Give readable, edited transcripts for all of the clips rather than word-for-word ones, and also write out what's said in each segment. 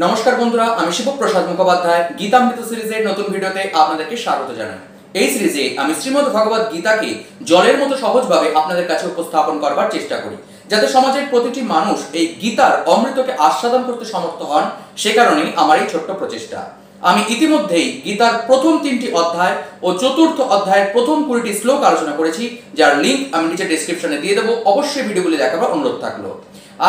নমস্কার বন্ধুরা, আমি শিবপ্রসাদ মুখোপাধ্যায় গীতামৃত সিরিজের নতুন ভিডিওতে আপনাদেরকে স্বাগত জানাই। এই সিরিজে আমি শ্রীমদ্ ভগবত গীতাকে জলের মতো সহজভাবে আপনাদের কাছে উপস্থাপন করবার চেষ্টা করি, যাতে সমাজের প্রতিটি মানুষ এই গীতার অমৃতকে আস্বাদন করতে সমর্থ হন। সে কারণেই আমার এই ছোট্ট প্রচেষ্টা। আমি ইতিমধ্যেই গীতার প্রথম 3টি অধ্যায় ও চতুর্থ অধ্যায়ের প্রথম 20টি শ্লোক আলোচনা করেছি, যার লিঙ্ক আমি নিচে ডেসক্রিপশনে দিয়ে দেবো। অবশ্যই ভিডিওগুলি দেখাবার অনুরোধ থাকলো।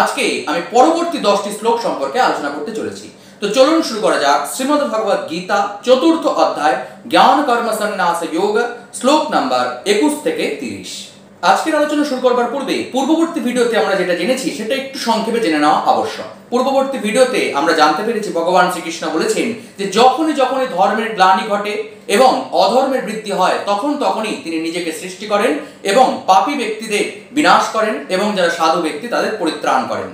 আজকে আমি পরবর্তী 10টি শ্লোক সম্পর্কে আলোচনা করতে চলেছি। তো চলুন শুরু করা যাক শ্রীমদ্ ভগবত গীতা চতুর্থ অধ্যায় জ্ঞান কর্ম সন্ন্যাস যোগ শ্লোক নাম্বার 21 থেকে 30। আজকের আলোচনা শুরু করবার পূর্বে পূর্ববর্তী ভিডিওতে আমরা যেটা জেনেছি সেটা একটু সংক্ষেপে জেনে নেওয়া আবশ্যক। পূর্ববর্তী ভিডিওতে আমরা জানতে পেরেছি ভগবান শ্রীকৃষ্ণ বলেছেন যে যখনই ধর্মের গ্লানি ঘটে এবং অধর্মের বৃদ্ধি হয় তখনই তিনি নিজেকে সৃষ্টি করেন এবং পাপী ব্যক্তিদের বিনাশ করেন এবং যারা সাধু ব্যক্তি তাদের পরিত্রাণ করেন।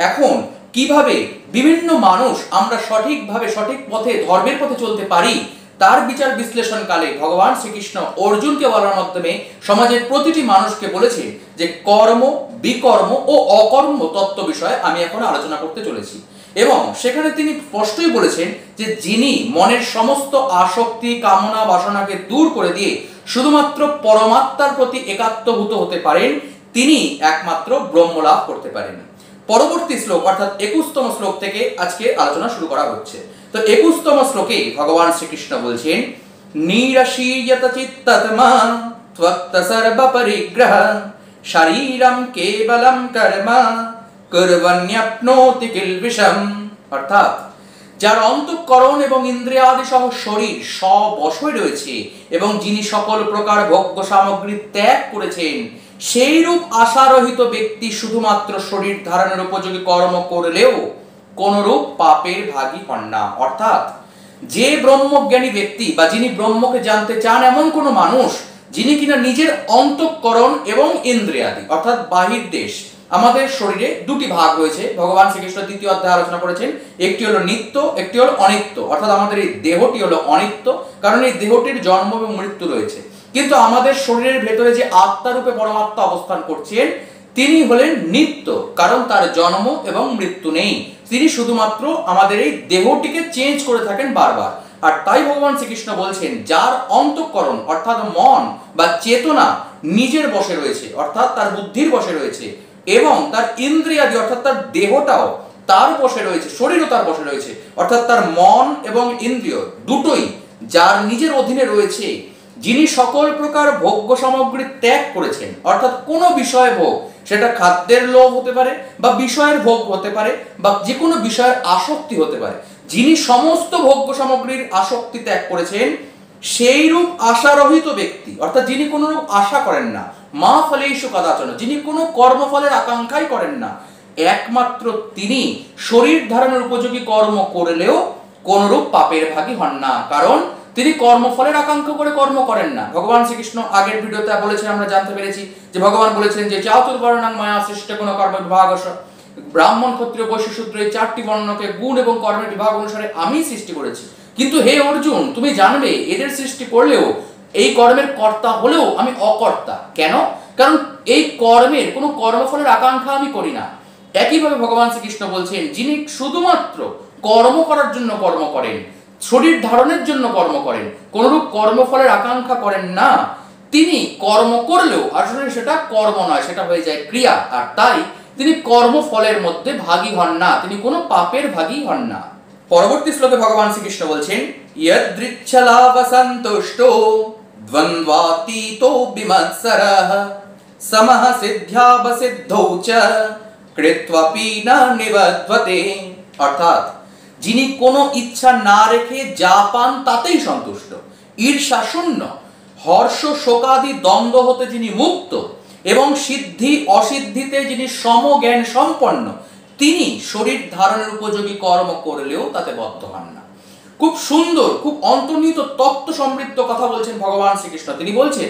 এখন কিভাবে বিভিন্ন মানুষ আমরা সঠিকভাবে সঠিক পথে ধর্মের পথে চলতে পারি তার বিচার বিশ্লেষণকালে ভগবান শ্রীকৃষ্ণ অর্জুনকে বলার মাধ্যমে সমাজের প্রতিটি মানুষকে বলেছে যে কর্ম, বিকর্ম ও অকর্ম তত্ত্ব বিষয়ে আমি এখন আলোচনা করতে চলেছি। এবং সেখানে তিনি স্পষ্টই বলেছেন যে যিনি মনের সমস্ত আসক্তি, কামনা, বাসনাকে দূর করে দিয়ে শুধুমাত্র পরমাত্মার প্রতি একাত্মভূত হতে পারেন তিনি একমাত্র ব্রহ্ম লাভ করতে পারেন। পরবর্তী শ্লোক অর্থাৎ 21তম শ্লোক থেকে আজকে আলোচনা শুরু করা হচ্ছে। তো 21তম শ্লোকে ভগবান শ্রীকৃষ্ণ বলছেন নিরাশীয়ত চিত্তাত্মা ত্বত্ত সর্ব পরিগ্রহ শরীরম কেবলম কর্ম কুর্বন্যাপ্নোতি কিলবিষম। অর্থাৎ যার অন্তঃকরণ এবং ইন্দ্রিয়াদি সহ শরীর স্ববশে রয়েছে এবং যিনি সকল প্রকার ভোগ্য সামগ্রী ত্যাগ করেছেন সেই রূপ আশারহিত ব্যক্তি শুধুমাত্র শরীর ধারণের উপযোগী কর্ম করলেও কোন রূপ পাপের ভাগী হন না। অর্থাৎ যে ব্রহ্মজ্ঞানী ব্যক্তি বা যিনি ব্রহ্মকে জানতে চান এমন কোন মানুষ যিনি কিনা নিজের অন্তঃকরণ এবং ইন্দ্রিয়াদি অর্থাৎ বাহির দেশ, আমাদের শরীরে দুটি ভাগ রয়েছে। ভগবান শ্রীকৃষ্ণ দ্বিতীয় অধ্যায়ে আলোচনা করেছেন, একটি হলো নিত্য, একটি হলো অনিত্য। অর্থাৎ আমাদের এই দেহটি হলো অনিত্য, কারণ এই দেহটির জন্ম এবং মৃত্যু রয়েছে। কিন্তু আমাদের শরীরের ভেতরে যে আত্মারূপে পরমাত্মা অবস্থান করছেন তিনি হলেন নিত্য, কারণ তার জন্ম এবং মৃত্যু নেই। তিনি শুধুমাত্র আমাদের এই দেহটিকে চেঞ্জ করে থাকেন বারবার। আর তাই ভগবান শ্রীকৃষ্ণ বলছেন যার অন্তঃকরণ অর্থাৎ মন বা চেতনা নিজের বশে রয়েছে, অর্থাৎ তার বুদ্ধির বশে রয়েছে, এবং তার ইন্দ্রিয়াদি অর্থাৎ তার দেহটাও তার বশে রয়েছে, শরীরও তার বশে রয়েছে, অর্থাৎ তার মন এবং ইন্দ্রিয় দুটোই যার নিজের অধীনে রয়েছে, যিনি সকল প্রকার ভোগ্য সামগ্রী ত্যাগ করেছেন, অর্থাৎ কোনো বিষয় ভোগ, সেটা খাদ্যের লোভ হতে পারে বা বিষয়ের ভোগ হতে পারে বা যে কোনো বিষয়ের আসক্তি হতে পারে, যিনি সমস্ত ভোগ্য সামগ্রীর আসক্তি ত্যাগ করেছেন সেই রূপ আশারহিত ব্যক্তি, অর্থাৎ যিনি কোনো রূপ আশা করেন না, মা ফলেষু কদাচন, যিনি কোনো কর্মফলের আকাঙ্ক্ষাই করেন না, একমাত্র তিনি শরীর ধারণের উপযোগী কর্ম করলেও কোনরূপ পাপের ভাগী হন না, কারণ তিনি কর্মফলের আকাঙ্ক্ষা করে কর্ম করেন না। ভগবান শ্রীকৃষ্ণ আগের ভিডিওতে বলেছেন, আমরা জানতে পেরেছি যে ভগবান বলেছেন যে চাতুর্বর্ণাং মায়া সৃষ্ট কোন কর্ম বিভাগস, ব্রাহ্মণ, ক্ষত্রিয়, বৈশ্য, শূদ্র এই 4টি বর্ণকে গুণ এবং কর্মের বিভাগ অনুসারে আমি সৃষ্টি করেছি। কিন্তু হে অর্জুন, তুমি জানবে এদের সৃষ্টি করলেও এই কর্মের কর্তা হলেও আমি অকর্তা। কেন? কারণ এই কর্মের কোনো কর্মফলের আকাঙ্ক্ষা আমি করি না। একইভাবে ভগবান শ্রীকৃষ্ণ বলছেন যিনি শুধুমাত্র কর্ম করার জন্য কর্ম করেন, শরীর ধারণের জন্য কর্ম করেন, কোনরূপ কর্মফলের আকাঙ্ক্ষা করেন না, তিনি কর্ম করলেও আসলে সেটা কর্ম নয়, সেটা হয়ে যায় ক্রিয়া। আর তাই তিনি কর্মফলের মধ্যে ভাগী হন না, তিনি কোনো পাপের ভাগী হন না। পরবর্তী শ্লোকে ভগবান শ্রীকৃষ্ণ বলছেন ইয়দৃচ্ছলাভ সন্তুষ্টো দ্বন্দ্বাতীতো বিমৎসরঃ সমঃ সিদ্ধ্যাবসিদ্ধৌ চ কৃত্বাপি না নিবধ্যতে। অর্থাৎ যিনি কোনো ইচ্ছা না রেখে যা পান তাতেই সন্তুষ্ট, ঈর্ষা শূন্য, হর্ষ শোকাদি দ্বন্দ্ব হতে যিনি মুক্ত এবং সিদ্ধি অসিদ্ধিতে যিনি সমজ্ঞান সম্পন্ন, তিনি শরীর ধারণের উপযোগী কর্ম করলেও তাতে বদ্ধ হন না। খুব সুন্দর, খুব অন্তর্নিহিত তত্ত্ব সমৃদ্ধ কথা বলছেন ভগবান শ্রীকৃষ্ণ। তিনি বলছেন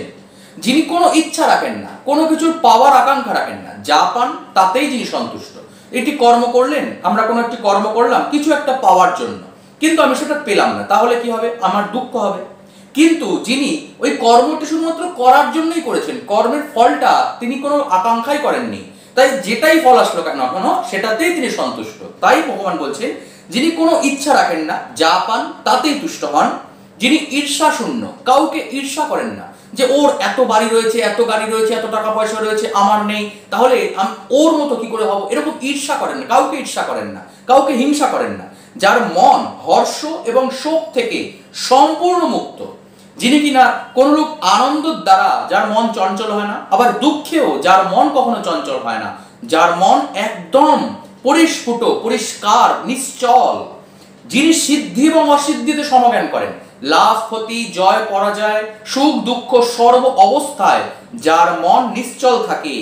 যিনি কোনো ইচ্ছা রাখেন না, কোনো কিছুর পাওয়ার আকাঙ্ক্ষা রাখেন না, যা পান তাতেই যিনি সন্তুষ্ট। এটি কর্ম করলেন, আমরা কোনো একটি কর্ম করলাম কিছু একটা পাওয়ার জন্য, কিন্তু আমি সেটা পেলাম না, তাহলে কি হবে? আমার দুঃখ হবে। কিন্তু যিনি ওই কর্মটি শুধুমাত্র করার জন্যই করেছেন, কর্মের ফলটা তিনি কোনো আকাঙ্ক্ষাই করেননি, তাই যেটাই ফল আসলো কেন সেটাতেই তিনি সন্তুষ্ট। তাই ভগবান বলছেন যিনি কোনো ইচ্ছা রাখেন না, যা পান তাতেই তুষ্ট হন, যিনি ঈর্ষা শূন্য, কাউকে ঈর্ষা করেন না যে ওর এত বাড়ি রয়েছে, এত গাড়ি রয়েছে, এত টাকা পয়সা রয়েছে, আমার নেই, তাহলে আমি ওর মতো কি করে হব, এরকম ঈর্ষা করেন না, কাউকে ঈর্ষা করেন না, কাউকে হিংসা করেন না, যার মন হর্ষ এবং শোক থেকে সম্পূর্ণ মুক্ত, যিনি কিনা কোনরূপ আনন্দের দ্বারা যার মন চঞ্চল হয় না, আবার দুঃখেও যার মন কখনো চঞ্চল হয় না, যার মন একদম পরিস্ফুট, পরিষ্কার, নিশ্চল, যিনি সিদ্ধি এবং অসিদ্ধিতে সমজ্ঞান করেন, লাভ ক্ষতি, জয় পরাজয়, সুখ দুঃখ সর্ব অবস্থায় যার মন নিশ্চল থাকে,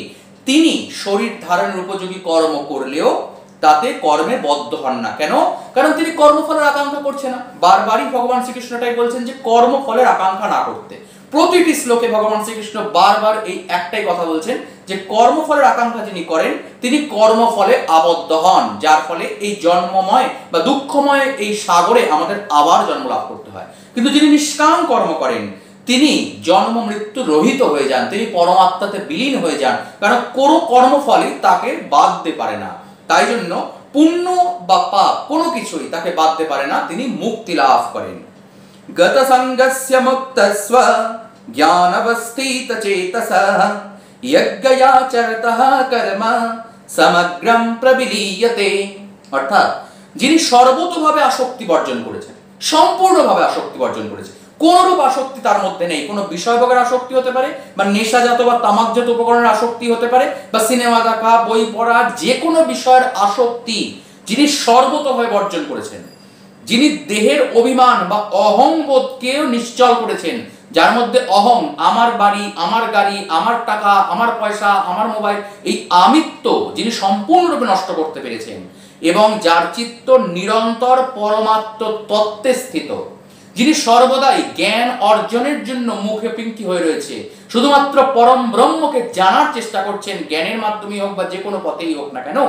তিনি শরীর ধারণের উপযোগী কর্ম করলেও তাতে কর্মে বদ্ধ হন না। কেন? কারণ তিনি কর্মফলের আকাঙ্ক্ষা করছে না। বারবারই ভগবান শ্রীকৃষ্ণটাই বলছেন যে কর্মফলের আকাঙ্ক্ষা না করতে। প্রতিটি শ্লোকে ভগবান শ্রীকৃষ্ণ বারবার এই একটাই কথা বলছেন যে কর্মফলের আকাঙ্ক্ষা যিনি করেন তিনি কর্মফলে আবদ্ধ হন, যার ফলে এই জন্মময় বা দুঃখময় এই সাগরে আমাদের আবার জন্ম লাভ করতে হয়। কিন্তু যিনি নিষ্কাম কর্ম করেন তিনি জন্ম মৃত্যু রহিত হয়ে যান, তিনি পরমাত্মাতে বিলীন হয়ে যান, কারণ কোনো কর্মফলই তাকে বাঁধতে পারে না। তাই জন্য পুণ্য বা পাপ কোনো কিছুই তাকে বাঁধতে পারে না, তিনি মুক্তি লাভ করেন। গত সঙ্গস্য মুক্তস্ব জ্ঞানবস্থিত চেতসঃ যজ্ঞয়াচরতঃ কর্ম সমগ্রম প্রবিলীয়তে। অর্থাৎ যিনি সর্বতোভাবে আসক্তি বর্জন করেছেন, সম্পূর্ণভাবে আসক্তি বর্জন করেছেন, কোনরূপ আসক্তি তার মধ্যে নেই। কোনো বিষয়ভোগের আসক্তি হতে পারে, বা নেশাজাত বা তামাকজাত উপকরণের আসক্তি হতে পারে, বা সিনেমা দেখা, বই পড়া, যে কোনো বিষয়ের আসক্তি যিনি সর্বতোভাবে বর্জন করেছেন, যিনি দেহের অভিমান বা অহংবোধকেও নিশ্চল করেছেন, যার মধ্যে অহং, আমার বাড়ি, আমার গাড়ি, আমার টাকা, আমার পয়সা, আমার মোবাইল, এই আমিত্ব যিনি সম্পূর্ণরূপে নষ্ট করতে পেরেছেন, এবং যার চিত্ত নিরন্তর পরমাত্ম তত্ত্বে স্থিত, যিনি সর্বদাই জ্ঞান অর্জনের জন্য মুখে পিঙ্কি হয়ে রয়েছে, শুধুমাত্র পরম ব্রহ্মকে জানার চেষ্টা করছেন, জ্ঞানের মাধ্যমে হোক বা যে কোনো পথেই হোক না কেন,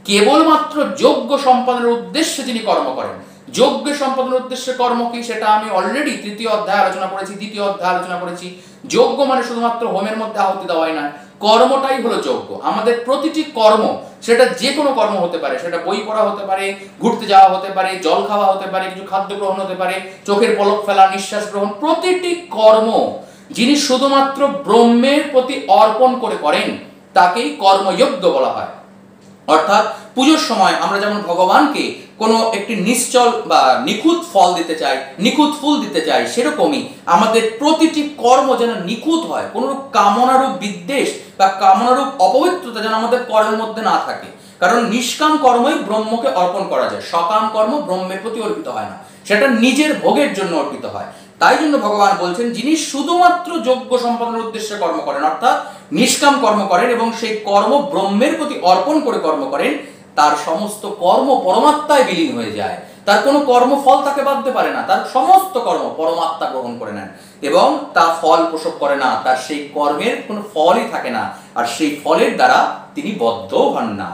কেবলমাত্র যজ্ঞ সম্পাদনের উদ্দেশ্যে যিনি কর্ম করেন। যজ্ঞ সম্পাদনের উদ্দেশ্যে কর্ম কি সেটা আমি অলরেডি তৃতীয় অধ্যায়ে আলোচনা করেছি, দ্বিতীয় অধ্যায়ে আলোচনা করেছি। যজ্ঞ মানে শুধুমাত্র হোমের মধ্যে আহুতি দেওয়াই নয়, কর্মটাই হলো যজ্ঞ। আমাদের প্রতিটি কর্ম, সেটা যে কোনো কর্ম হতে পারে, সেটা বই পড়া হতে পারে, ঘুরতে যাওয়া হতে পারে, জল খাওয়া হতে পারে, কিছু খাদ্য গ্রহণ হতে পারে, চোখের পলক ফেলা, নিঃশ্বাস গ্রহণ, প্রতিটি কর্ম যিনি শুধুমাত্র ব্রহ্মের প্রতি অর্পণ করে করেন তাকেই কর্মযজ্ঞ বলা হয়। অর্থাৎ পুজোর সময় আমরা যেমন ভগবানকে কোনো একটি নিশ্চল বা নিখুঁত ফল দিতে চাই, নিখুঁত ফুল দিতে চাই, সেরকমই আমাদের প্রতিটি কর্ম যেন নিখুঁত হয়, কোনোরূপ কামনারূপ বিদ্বেষ বা কামনারূপ অপবিত্রতা যেন আমাদের কর্মের মধ্যে না থাকে। কারণ নিষ্কাম কর্মই ব্রহ্মকে অর্পণ করা যায়, সকাম কর্ম ব্রহ্মের প্রতি অর্পিত হয় না, সেটা নিজের ভোগের জন্য অর্পিত হয়। তাই জন্য ভগবান বলছেন যিনি শুধুমাত্র যজ্ঞ সম্পাদনের উদ্দেশ্যে কর্ম করেন, অর্থাৎ নিষ্কাম কর্ম করেন এবং সেই কর্ম ব্রহ্মের প্রতি অর্পণ করে কর্ম করেন, তার সমস্ত কর্ম পরমাত্মায় বিলীন হয়ে যায়, তার কোনো কর্মফল তাকে বাঁধতে পারে না, তার সমস্ত কর্ম পরমাত্মা গ্রহণ করে নেন এবং তা ফল প্রসব করে না, তার সেই কর্মের কোনো ফলই থাকে না, আর সেই ফলের দ্বারা তিনি বদ্ধ হন না।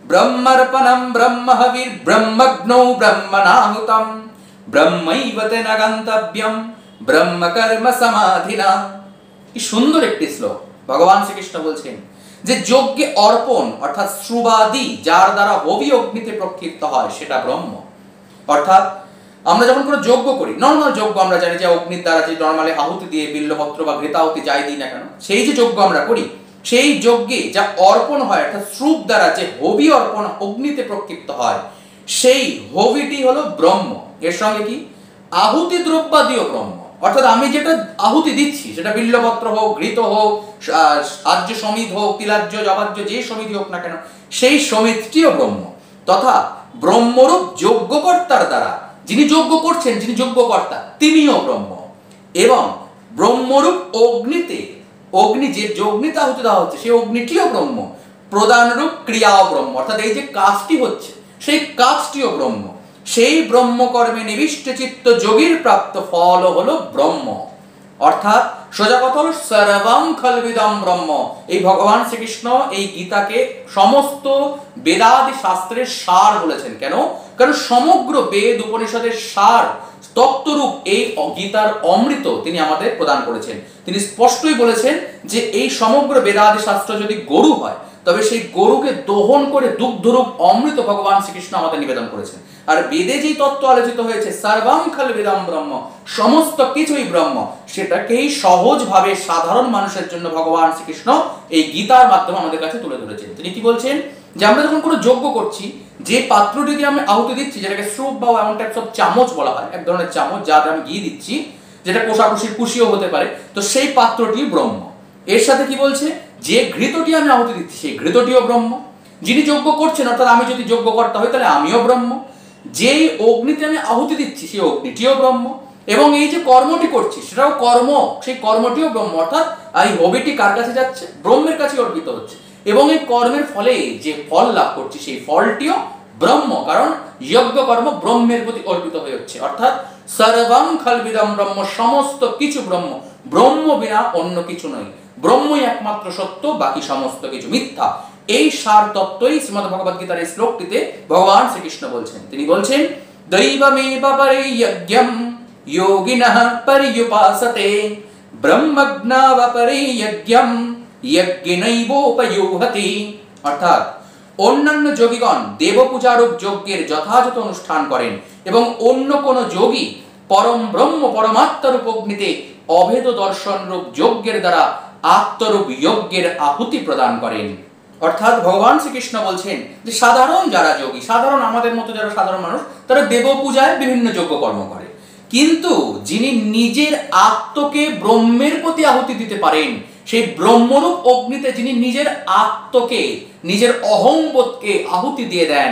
ব্রহ্মার্পণম ব্রহ্মহবির ব্রহ্মগ্নৌ ব্রহ্মণাহুতম ব্রহ্মৈব তেন গন্তব্যম ব্রহ্মকর্ম সমাধিনা। কি সুন্দর একটি শ্লোক। ভগবান শ্রীকৃষ্ণ বলছেন যে যজ্ঞে অর্পণ অর্থাৎ শ্রুবাদি যার দ্বারা হবি অগ্নিতে প্রক্ষিপ্ত হয় সেটা ব্রহ্ম। অর্থাৎ আমরা যখন কোনো যজ্ঞ করি, নর্মাল যজ্ঞ আমরা জানি যে অগ্নির দ্বারা যে নর্মালি আহুতি দিয়ে বিল্লপত্র বা ঘৃতাহুতি যাই দিই না কেন, সেই যে যজ্ঞ আমরা করি, সেই যজ্ঞে যা অর্পণ হয় অর্থাৎ শ্রুব দ্বারা যে হবি অর্পণ অগ্নিতে প্রক্ষিপ্ত হয়, সেই হবিটি হলো ব্রহ্ম। এর সঙ্গে কি আহুতি দ্রব্যাদিও ব্রহ্ম, অর্থাৎ আমি যেটা আহুতি দিচ্ছি সেটা বিল্লপত্র হোক, ঘৃত হোক, আর্য সমিধ হোক, তিলাজ্য, জবাজ্য, যে সমিধি হোক না কেন, সেই সমিতিও ব্রহ্ম। তথা ব্রহ্মরূপ যজ্ঞকর্তার দ্বারা যিনি যজ্ঞ করছেন, যিনি যজ্ঞকর্তা, তিনিও ব্রহ্ম। এবং ব্রহ্মরূপ অগ্নিতে, অগ্নি যে অগ্নিতে আহুতি দেওয়া হচ্ছে সেই অগ্নিটিও ব্রহ্ম। প্রদানরূপ ক্রিয়াও ব্রহ্ম, অর্থাৎ এই যে কাজটি হচ্ছে সেই কাজটিও ব্রহ্ম। সেই ব্রহ্মকর্মে নিবিষ্ট চিত্ত যোগীর প্রাপ্ত ফল হলো ব্রহ্ম। অর্থাৎ সোজা কথা হলো সর্বং খলবিদম ব্রহ্ম। এই ভগবান শ্রীকৃষ্ণ এই গীতাকে সমস্ত বেদাদি শাস্ত্রের সার বলেছেন। কেন? কারণ সমগ্র বেদ উপনিষদের সার তত্ত্বরূপ এই গীতার অমৃত তিনি আমাদের প্রদান করেছেন। তিনি স্পষ্টই বলেছেন যে এই সমগ্র বেদাদি শাস্ত্র যদি গরু হয় তবে সেই গরুকে দহন করে দুগ্ধরূপ অমৃত ভগবান শ্রীকৃষ্ণ আমাদের নিবেদন করেছেন। আর বেদে যে তত্ত্ব আলোচিত হয়েছে সর্বং খলবিদম ব্রহ্ম, সমস্ত কিছুই ব্রহ্ম, সেটাকেই সহজভাবে সাধারণ মানুষের জন্য ভগবান শ্রীকৃষ্ণ এই গীতার মাধ্যমে আমাদের কাছে তুলে ধরেছেন। তিনি কি বলছেন, যে আমরা যখন কোনো যজ্ঞ করছি, যে পাত্রটি দিয়ে আমি আহুতি দিচ্ছি, যেটাকে স্রোপ বা এমন টাইপস অফ চামচ বলা হয়, এক ধরনের চামচ যাতে আমি ঘি দিচ্ছি, যেটা কোষাকুষির কুশিও হতে পারে, তো সেই পাত্রটি ব্রহ্ম। এর সাথে কি বলছে, যে ঘৃতটি আমি আহুতি দিচ্ছি সেই ঘৃতটিও ব্রহ্ম। যিনি যজ্ঞ করছেন, অর্থাৎ আমি যদি যজ্ঞ করতে হয় তাহলে আমিও ব্রহ্ম। যেই অগ্নিতে আমি আহুতি দিচ্ছি সেই অগ্নিটিও ব্রহ্ম। এবং এই যে কর্মটি করছি সেটাও কর্ম, সেই কর্মটিও ব্রহ্ম। অর্থাৎ এই হবিটি কার কাছে যাচ্ছে, ব্রহ্মের কাছে অর্পিত হচ্ছে। এবং এই কর্মের ফলে যে ফল লাভ করছি সেই ফলটিও ব্রহ্ম, কারণ যজ্ঞ কর্ম ব্রহ্মের প্রতি অর্পিত হয়ে হচ্ছে। অর্থাৎ সর্বং খলবিদম ব্রহ্ম, সমস্ত কিছু ব্রহ্ম, ব্রহ্ম বিনা অন্য কিছু নয়, ব্রহ্মই একমাত্র সত্য, বাকি সমস্ত কিছু মিথ্যা। এই সার তত্ত্বই শ্রীমদ্ ভগবদ গীতার এই শ্লোকটিতে ভগবান শ্রীকৃষ্ণ বলছেন। তিনি বলছেন, দৈবমেব পরে যজ্ঞম যোগিনঃ পর্যুপাসতে ব্রহ্মজ্ঞাব পরে যজ্ঞম যজ্ঞেনৈবোপয়ুহতি। অর্থাৎ অন্যান্য যোগীগণ দেবপূজারূপ যজ্ঞের যথাযথ অনুষ্ঠান করেন এবং অন্য কোন যোগী পরম ব্রহ্ম পরমাত্মারূপ অগ্নিতে অভেদ দর্শন রূপ যজ্ঞের দ্বারা আত্মরূপ যজ্ঞের আহুতি প্রদান করেন। অর্থাৎ ভগবান শ্রীকৃষ্ণ বলছেন যে সাধারণ যারা যোগী, সাধারণ আমাদের মতো যারা সাধারণ মানুষ, তারা দেব পূজায় বিভিন্ন যজ্ঞ কর্ম করে, কিন্তু যিনি নিজের আত্মকে ব্রহ্মের প্রতি আহুতি দিতে পারেন, সেই ব্রহ্মরূপ অগ্নিতে যিনি নিজের আত্মকে, নিজের অহংবোধকে আহুতি দিয়ে দেন,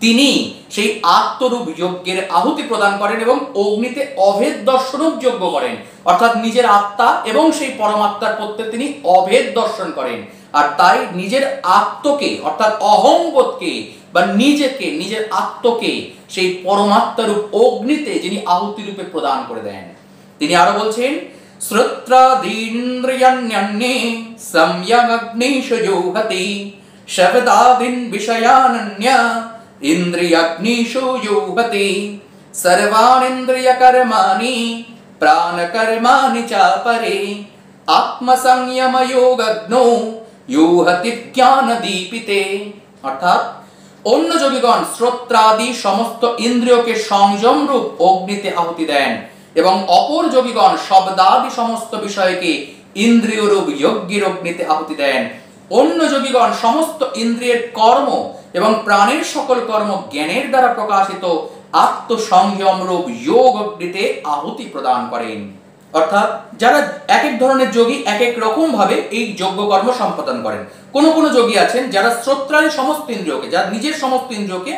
তিনি সেই আত্মরূপ যজ্ঞের আহুতি প্রদান করেন এবং অগ্নিতে অভেদ দর্শনরূপ যজ্ঞ করেন। অর্থাৎ নিজের আত্মা এবং সেই পরমাত্মার প্রত্যে তিনি অভেদ দর্শন করেন। আর তাই নিজের আত্মকে, অর্থাৎ অহংবোধকে বা নিজেকে, নিজের আত্মকে সেই পরমাত্মারূপ অগ্নিতে যিনি আহুতি রূপে প্রদান করে দেন। তিনি আরো বলছেন, শ্রোত্রাদীন্দ্রিয়াণ্যন্যে সম্যগগ্নিষু জুহতি শব্দাদীন বিষয়ানন্য ইন্দ্রিয়াগ্নিষু জুহতি সর্বানিন্দ্রিয়কর্মাণি প্রাণকর্মাণি চ পরে আত্মসংযমযোগগ্নৌ জুহতি জ্ঞানদীপিতে। অর্থাৎ অন্য যোগীগণ শ্রোত্রাদি সমস্ত ইন্দ্রিয়কে সংযম রূপ অগ্নিতে আহুতি দেন এবং অপর যোগীগণ শব্দাদি সমস্ত বিষয়কে ইন্দ্রিয় রূপ যজ্ঞের অগ্নিতে আহুতি দেন। অন্য যোগীগণ সমস্ত ইন্দ্রিয়ের কর্ম এবং প্রাণের সকল কর্ম জ্ঞানের দ্বারা প্রকাশিত আত্মসংযম রূপ যোগ অগ্নিতে আহুতি প্রদান করেন। অর্থাৎ যারা এক এক ধরনের যোগী এক এক রকম ভাবে এই যজ্ঞ কর্ম সম্পাদন করেন। কোন কোন যোগী আছেন যারা শ্রোত্রাদি সমস্ত ইন্দ্রিয়কে, যারা নিজের সমস্ত ইন্দ্রিয়কে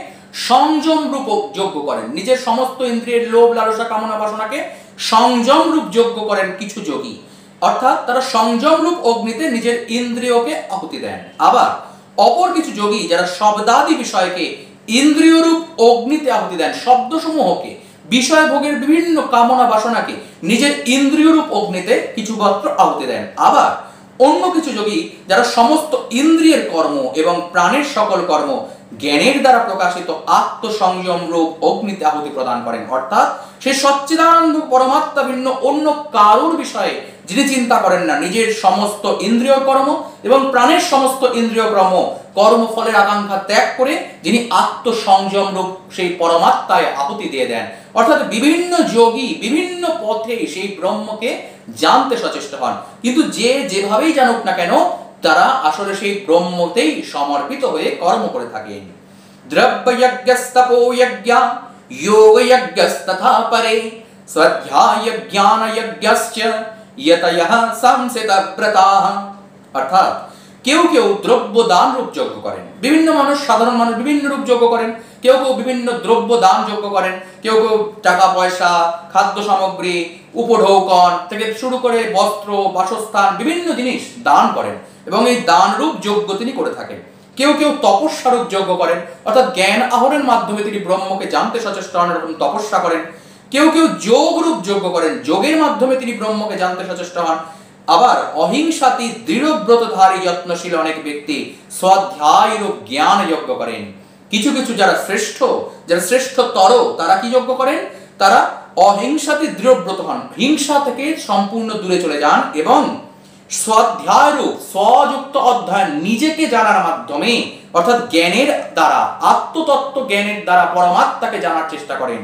সংযম রূপ যজ্ঞ করেন, নিজের সমস্ত ইন্দ্রিয়ের লোভ লালসা কামনা বাসনাকে সংযম রূপ যজ্ঞ করেন কিছু যোগী। অর্থাৎ তারা সংযম রূপ অগ্নিতে নিজের ইন্দ্রিয়কে আহুতি দেন। আবার অপর কিছু যোগী যারা শব্দাদি বিষয়কে ইন্দ্রিয় রূপ অগ্নিতে আহুতি দেন, শব্দসমূহকে, বিষয় ভোগের বিভিন্ন কামনা বাসনাকে নিজের ইন্দ্রিয় রূপ অগ্নিতে কিছু মাত্র আহুতি দেন। আবার অন্য কিছু যোগী যারা সমস্ত ইন্দ্রিয়ের কর্ম এবং প্রাণের সকল কর্ম জ্ঞানের দ্বারা প্রকাশিত আত্মসংযম রূপ অগ্নিতে আহুতি প্রদান করেন। অর্থাৎ সেই সচ্চিদানন্দ পরমাত্মা ভিন্ন অন্য কারোর বিষয়ে যিনি চিন্তা করেন না, নিজের সমস্ত ইন্দ্রিয় কর্ম এবং প্রাণের সমস্ত ইন্দ্রিয় কর্মফলের আকাঙ্ক্ষা ত্যাগ করে যিনি আত্মসংযম রূপ সেই পরমাত্মায় আহুতি দিয়ে দেন। অর্থাৎ বিভিন্ন যোগী বিভিন্ন পথে সেই ব্রহ্মকে জানতে সচেষ্ট হন, কিন্তু যে যেভাবেই জানুক না কেন তারা আসলে সেই ব্রহ্মতেই সমর্পিত হয়ে কর্ম করে থাকেন। দ্রব্যযজ্ঞস্তপোযজ্ঞা যোগযজ্ঞস্তথা পরে স্বাধ্যায় জ্ঞানযজ্ঞশ্চ ইয়তয়ঃ সংসিতব্রতাঃ। অর্থাৎ কেউ কেউ দ্রব্য দান রূপ যজ্ঞ করেন, বিভিন্ন মানুষ, সাধারণ মানুষ বিভিন্ন রূপ যজ্ঞ করেন। কেউ কেউ বিভিন্ন দ্রব্য দান যজ্ঞ করেন, কেউ কেউ টাকা পয়সা, খাদ্য সামগ্রী, উপঢৌকন থেকে শুরু করে বস্ত্র, বাসস্থান, বিভিন্ন জিনিস দান করেন এবং এই দান রূপ যজ্ঞ তিনি করে থাকেন। কেউ কেউ তপস্যা রূপ যজ্ঞ করেন, অর্থাৎ জ্ঞান আহরণের মাধ্যমে তিনি ব্রহ্মকে জানতে সচেষ্ট হন, এরকম তপস্যা করেন। কেউ কেউ যোগ রূপ যজ্ঞ করেন, যোগের মাধ্যমে তিনি ব্রহ্মকে জানতে সচেষ্ট হন। আবার অহিংসাতি দৃঢ়ব্রতধারী যত্নশীল অনেক ব্যক্তি স্বাধ্যায় রূপ জ্ঞান যজ্ঞ করেন। কিছু কিছু যারা শ্রেষ্ঠতর তারা কি যজ্ঞ করেন, তারা অহিংসাতি দৃঢ়ব্রত হন, হিংসা থেকে সম্পূর্ণ দূরে চলে যান এবং স্বাধ্যায় রূপ স্বযুক্ত অধ্যয়ন, নিজেকে জানার মাধ্যমে অর্থাৎ জ্ঞানের দ্বারা, আত্মতত্ত্ব জ্ঞানের দ্বারা পরমাত্মাকে জানার চেষ্টা করেন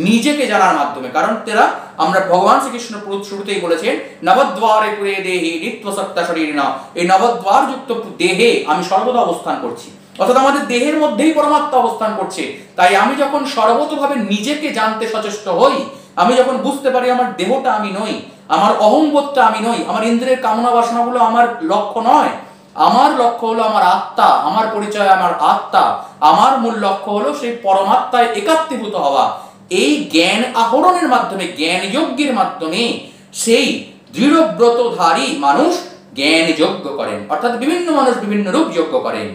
নিজেকে জানার মাধ্যমে। কারণ তারা, আমরা ভগবান শ্রীকৃষ্ণ শুরুতেই বলেছেন নবদ্বারে পুরে দেহে নিত্যসত্তা শরীরিণা, এই নবদ্বার যুক্ত দেহে আমি সর্বদা অবস্থান করছি, অর্থাৎ আমাদের দেহের মধ্যেই পরমাত্মা অবস্থান করছে। তাই আমি যখন সর্বতভাবে নিজেকে জানতে সচেষ্ট হই, আমি যখন বুঝতে পারি আমার দেহটা আমি নই, আমার অহংবোধটা আমি নই, আমার ইন্দ্রিয়ের কামনা বাসনাগুলো আমার লক্ষ্য নয়, আমার লক্ষ্য হলো আমার আত্মা, আমার পরিচয় আমার আত্মা, আমার মূল লক্ষ্য হলো সেই পরমাত্মায় একাত্মীভূত হওয়া। এই জ্ঞান আহরণের মাধ্যমে, জ্ঞান যজ্ঞের মাধ্যমে সেই দৃঢ়ব্রতধারী মানুষ জ্ঞান যজ্ঞ করেন, অর্থাৎ বিভিন্ন মানুষ বিভিন্ন রূপ যজ্ঞ করেন।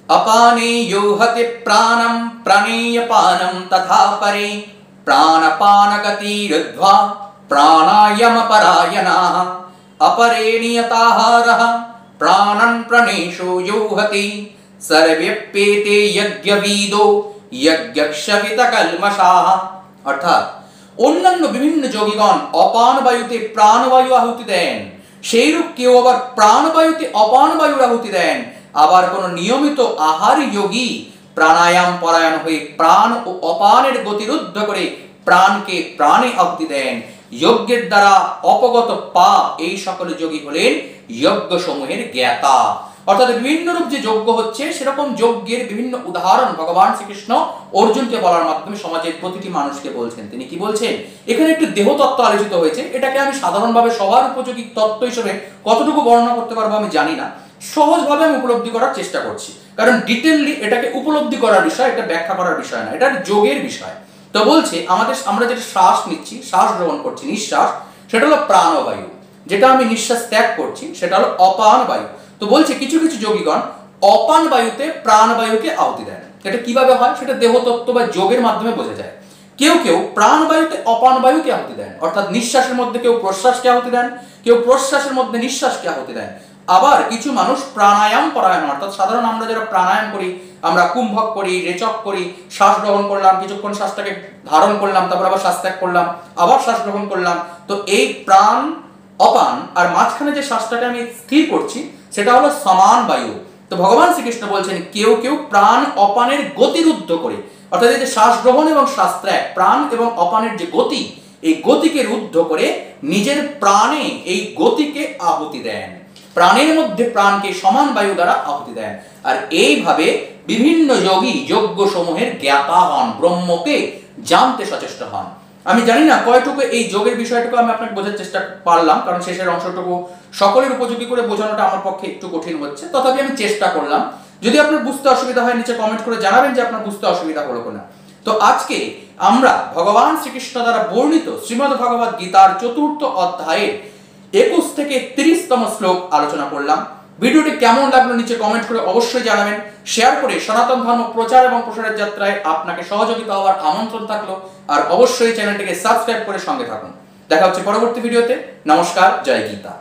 अपाने योहते प्राणं प्रणेयपानं तथा परे प्राणपानगतिरुद्ध्वा प्राणायामपरायणाः अपरे नियताहारः प्राणन् प्रणेशो योहति सर्वेप्येते यज्ञविदो यज्ञक्षपितकल्मषाः। অর্থাৎ অন্যান্য বিভিন্ন যোগীগণ অপান বায়ুতে প্রাণবায়ু আহুতি দেন, সেইরূপ কেউ আবার প্রাণবায়ুতে অপান বায়ুর আহুতি দেন। আবার কোন নিয়মিত আহারী যোগী প্রাণায়াম পরায়ণ হয়ে প্রাণ ও অপানের গতিরুদ্ধ করে প্রাণকে প্রাণে আহুতি দেন। যজ্ঞের দ্বারা অপগত পাপ, এই সকল যোগী হলেন যজ্ঞ সমূহের জ্ঞাতা। অর্থাৎ বিভিন্ন রূপ যে যজ্ঞ হচ্ছে, সেরকম যজ্ঞের বিভিন্ন উদাহরণ ভগবান শ্রীকৃষ্ণ অর্জুনকে বলার মাধ্যমে সমাজের প্রতিটি মানুষকে বলছেন। তিনি কি বলছেন, এখানে একটু দেহ তত্ত্ব আলোচিত হয়েছে, এটাকে আমি সাধারণভাবে সবার উপযোগী তত্ত্ব হিসেবে কতটুকু বর্ণনা করতে পারবো আমি জানি না, সহজভাবে আমি উপলব্ধি করার চেষ্টা করছি। কারণ ডিটেইললি এটাকে উপলব্ধি করার বিষয়, এটা ব্যাখ্যা করার বিষয় না, এটা যোগের বিষয়। তো বলছে আমরা যেটা শ্বাস নিচ্ছি, শ্বাস গ্রহণ করছি, নিঃশ্বাস, সেটা হলো প্রাণবায়ু। যেটা আমি নিঃশ্বাস ত্যাগ করছি সেটা হলো অপান বায়ু। তো বলছে কিছু কিছু যোগীগণ অপান বায়ুতে প্রাণবায়ুকে আহুতি দেন। এটা কিভাবে হয় সেটা দেহতত্ত্ব বা যোগের মাধ্যমে বোঝা যায়। কেউ কেউ প্রাণবায়ুতে অপান বায়ুকে আহুতি দেন, অর্থাৎ নিঃশ্বাসের মধ্যে কেউ প্রশ্বাসকে আহুতি দেন, কেউ প্রশ্বাসের মধ্যে নিঃশ্বাসকে আহুতি দেন। আবার কিছু মানুষ প্রাণায়াম পরায়ণ, অর্থাৎ সাধারণ আমরা যারা প্রাণায়াম করি, আমরা কুম্ভক করি, রেচক করি, শ্বাস গ্রহণ করলাম, কিছুক্ষণ শ্বাসটাকে ধারণ করলাম, তারপর আবার শ্বাস ত্যাগ করলাম, আবার শ্বাস গ্রহণ করলাম। তো এই প্রাণ অপান আর মাঝখানে যে শ্বাসটাকে আমি স্থির করছি সেটা হলো সমান বায়ু। তো ভগবান শ্রীকৃষ্ণ বলছেন কেউ কেউ প্রাণ অপানের গতিরুদ্ধ করে, অর্থাৎ এই যে শ্বাস গ্রহণ এবং শ্বাস ত্যাগ, প্রাণ এবং অপানের যে গতি, এই গতিকে রুদ্ধ করে নিজের প্রাণে এই গতিকে আহুতি দেন, প্রাণের মধ্যে প্রাণকে সমান বায়ু দ্বারা আহুতি দেন। আর এইভাবে বিভিন্ন যোগী যজ্ঞ সমূহের জ্ঞাতা হন, ব্রহ্মকে জানতে সচেষ্ট হন। আমি জানি না কয়টুকু এই যোগের বিষয়টুকু আমি আপনাকে বোঝার চেষ্টা পারলাম, কারণ শেষের অংশটুকু সকলের উপযোগী করে বোঝানোটা আমার পক্ষে একটু কঠিন হচ্ছে, তথাপি আমি চেষ্টা করলাম। যদি আপনার বুঝতে অসুবিধা হয় নিচে কমেন্ট করে জানাবেন যে আপনার বুঝতে অসুবিধা হলো কিনা। তো আজকে আমরা ভগবান শ্রীকৃষ্ণ দ্বারা বর্ণিত শ্রীমদ্ ভগবদ গীতার ৪র্থ অধ্যায়ের ২১ থেকে ৩০তম শ্লোক আলোচনা করলাম। ভিডিওটি কেমন লাগলো নিচে কমেন্ট করে অবশ্যই জানাবেন। শেয়ার করে সনাতন ধর্ম প্রচার এবং প্রসারের যাত্রায় আপনাকে সহযোগিতা হওয়ার আমন্ত্রণ থাকলো। আর অবশ্যই চ্যানেলটিকে সাবস্ক্রাইব করে সঙ্গে থাকুন। দেখা হচ্ছে পরবর্তী ভিডিওতে। নমস্কার, জয় গীতা।